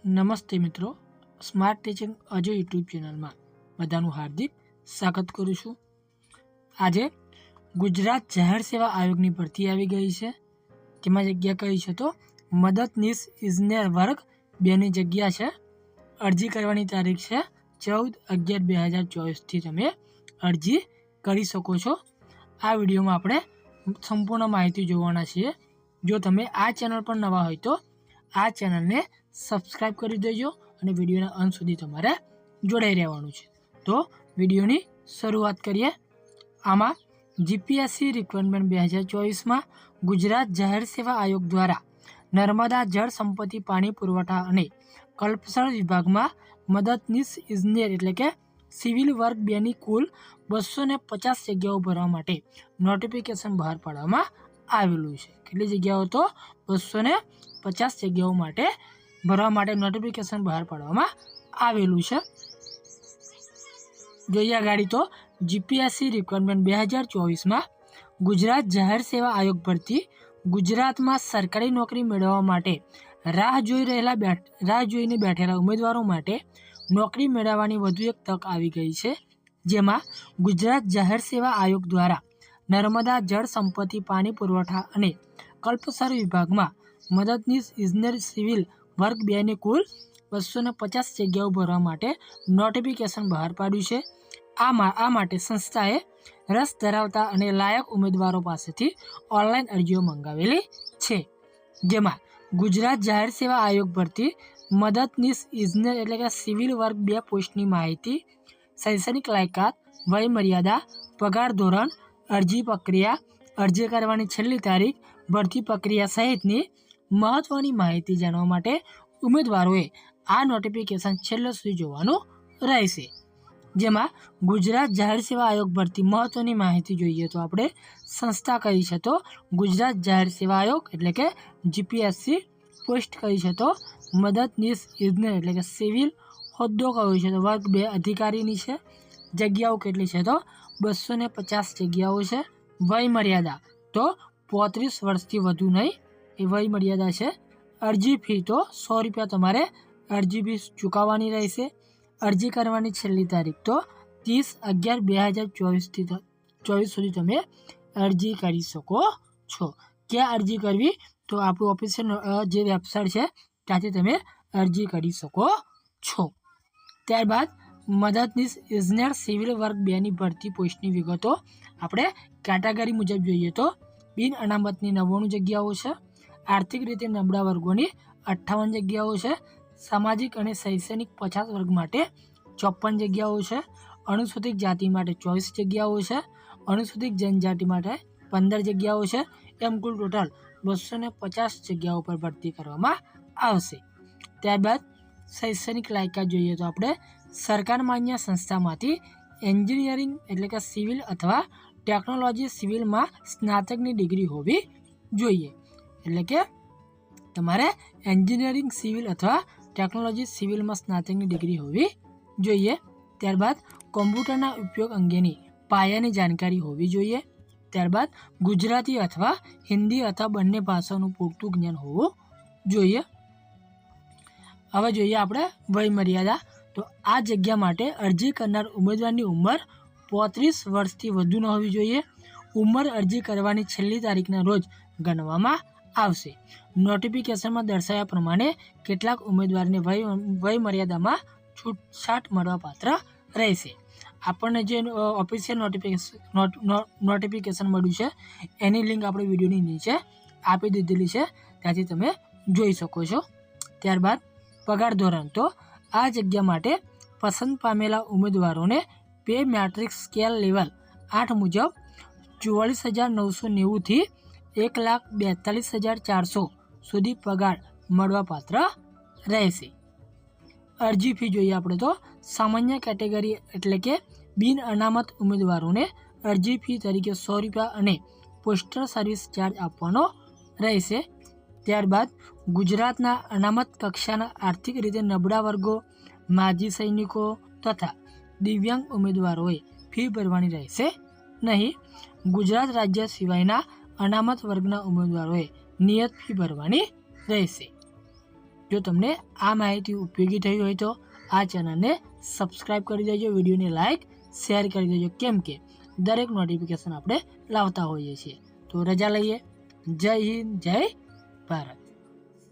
નમસ્તે મિત્રો, smart teaching Ajay YouTube ચેનલમાં બધાનું હાર્દિક સ્વાગત કરું છું। આજે ગુજરાત જાહેર સેવા આયોગની ભરતી આવી ગઈ છે, તેમાં જગ્યા કઈ છે તો મદદનીશ ઇજનેર વર્ગ 2ની જગ્યા છે। અરજી કરવાની તારીખ છે 14/11/2024થી તમે અરજી કરી શકો છો। આ વિડીયોમાં આપણે સંપૂર્ણ માહિતી જોવાના છીએ। જો તમે આ ચેનલ પર નવા હોય તો આ ચેનલને સબસ્ક્રાઇબ કરી દેજો અને વિડીયોના અંત સુધી તમારે જોડાઈ રહેવાનું છે। તો વિડીયોની શરૂઆત કરીએ। આમાં જીપીએસસી રિક્વાયરમેન્ટ 2024માં ગુજરાત જાહેર સેવા આયોગ દ્વારા નર્મદા જળ સંપત્તિ પાણી પુરવઠા અને કલ્પસર વિભાગમાં મદદનીશ ઇજનેર એટલે કે સિવિલ વર્ગ 2ની કુલ 250 જગ્યાઓ ભરવા માટે નોટિફિકેશન બહાર પાડવામાં આવેલું છે। કેટલી જગ્યાઓ તો 250 જગ્યાઓ માટે ભરવા માટે નોટિફિકેશન બહાર પાડવામાં આવેલું છે। જોઈએ આગળ તો જીપીએસસી રિક્વાયરમેન્ટ 2024માં ગુજરાત જાહેર સેવા આયોગ ભરતી ગુજરાતમાં સરકારી નોકરી મેળવવા માટે રાહ જોઈને બેઠેલા ઉમેદવારો માટે નોકરી મેળવવાની વધુ એક તક આવી ગઈ છે, જેમાં ગુજરાત જાહેર સેવા આયોગ દ્વારા નર્મદા જળ સંપત્તિ પાણી પુરવઠા અને કલ્પસર વિભાગમાં મદદનીશ ઇજનેર સિવિલ વર્ગ 2ની કુલ 250 જગ્યાઓ ભરવા માટે નોટિફિકેશન બહાર પાડ્યું છે। આ માટે સંસ્થાએ રસ ધરાવતા અને લાયક ઉમેદવારો પાસેથી ઓનલાઈન અરજીઓ મંગાવેલી છે, જેમાં ગુજરાત જાહેર સેવા આયોગ ભરતી મદદનીશ ઇજનેર એટલે કે સિવિલ વર્ગ 2 પોસ્ટની માહિતી, શૈક્ષણિક લાયકાત, વય મર્યાદા, પગાર ધોરણ, અરજી પ્રક્રિયા, અરજી કરવાની છેલ્લી તારીખ, ભરતી પ્રક્રિયા સહિતની મહત્વની માહિતી જાણવા માટે ઉમેદવારોએ આ નોટિફિકેશન છેલ્લે સુધી જોવાનું રહેશે। જેમાં ગુજરાત જાહેર સેવા આયોગ ભરતી મહત્વની માહિતી જોઈએ તો આપણે સંસ્થા કઈ છે તો ગુજરાત જાહેર સેવા આયોગ એટલે કે જીપીએસસી, પોસ્ટ કઈ છે તો મદદનીશ ઇજનેર એટલે કે સિવિલ, હોદ્દો કયો છે તો વર્ગ 2 અધિકારીની છે, જગ્યાઓ કેટલી છે તો 250 જગ્યાઓ છે, વય મર્યાદા તો 35 વર્ષથી વધુ નહીં એ વય મર્યાદા છે, અરજી ફી તો 100 રૂપિયા તમારે અરજી ફી ચૂકવવાની રહેશે, અરજી કરવાની છેલ્લી તારીખ તો 30/11/2024 સુધી તમે અરજી કરી શકો છો। ક્યાં અરજી કરવી તો આપણું ઓફિશિયલ જે વેબસાઇટ છે ત્યાંથી તમે અરજી કરી શકો છો। ત્યારબાદ મદદનીશ ઇજનેર સિવિલ વર્ગ 2ની ભરતી પોસ્ટની વિગતો આપણે કેટેગરી મુજબ જોઈએ તો બિન અનામતની 99 જગ્યાઓ છે, આર્થિક રીતે નબળા વર્ગોની 58 જગ્યાઓ છે, સામાજિક અને શૈક્ષણિક પછાત વર્ગ માટે 54 જગ્યાઓ છે, અનુસૂચિત જાતિ માટે 24 જગ્યાઓ છે, અનુસૂચિત જનજાતિ માટે 15 જગ્યાઓ છે, એમ કુલ ટોટલ 250 જગ્યાઓ પર ભરતી કરવામાં આવશે। ત્યારબાદ શૈક્ષણિક લાયકાત જોઈએ તો આપણે સરકાર માન્ય સંસ્થામાંથી એન્જિનિયરિંગ એટલે કે સિવિલ અથવા ટેકનોલોજી સિવિલમાં સ્નાતકની ડિગ્રી હોવી જોઈએ, એટલે કે તમારે એન્જિનિયરિંગ સિવિલ અથવા ટેકનોલોજી સિવિલમાં સ્નાતકની ડિગ્રી હોવી જોઈએ। ત્યારબાદ કોમ્પ્યુટરના ઉપયોગ અંગેની પાયાની જાણકારી હોવી જોઈએ। ત્યારબાદ ગુજરાતી અથવા હિન્દી અથવા બંને ભાષાનું પૂરતું જ્ઞાન હોવું જોઈએ। હવે જોઈએ આપણે વય મર્યાદા તો આ જગ્યા માટે અરજી કરનાર ઉમેદવારની ઉંમર 35 વર્ષથી વધુ ન હોવી જોઈએ। ઉંમર અરજી કરવાની છેલ્લી તારીખના રોજ ગણવામાં આવશે। નોટિફિકેશનમાં દર્શાવ્યા પ્રમાણે કેટલાક ઉમેદવારને વય મર્યાદામાં છૂટછાટ મળવાપાત્ર રહેશે। આપણને જે ઓફિશિયલ નોટિફિકેશન મળ્યું છે એની લિંક આપણે વિડીયોની નીચે આપી દીધેલી છે, ત્યાંથી તમે જોઈ શકો છો। ત્યારબાદ પગાર ધોરણ તો આ જગ્યા માટે પસંદ પામેલા ઉમેદવારોને પે મેટ્રિક્સ સ્કેલ લેવલ 8 મુજબ 44,990થી 1,42,400 સુધી પગાર મળવાપાત્ર રહેશે। અરજી ફી જોઈએ આપણે તો સામાન્ય કેટેગરી એટલે કે બિન અનામત ઉમેદવારોને અરજી ફી તરીકે 100 રૂપિયા અને પોસ્ટલ સર્વિસ ચાર્જ આપવાનો રહેશે। ત્યારબાદ ગુજરાતના અનામત કક્ષાના આર્થિક રીતે નબળા વર્ગો, માજી સૈનિકો તથા દિવ્યાંગ ઉમેદવારોએ ફી ભરવાની રહેશે નહીં। ગુજરાત રાજ્ય સિવાયના અનામત વર્ગના ઉમેદવારોએ નિયત ફી ભરવાની રહેશે। જો તમને આ માહિતી ઉપયોગી થઈ હોય તો આ ચેનલને સબસ્ક્રાઈબ કરી દેજો, વિડીયોને લાઇક શેર કરી દેજો, કેમ કે દરેક નોટિફિકેશન આપણે લાવતા હોઈએ છીએ. તો રજા લઈએ. જય હિન્દ, જય ભારત.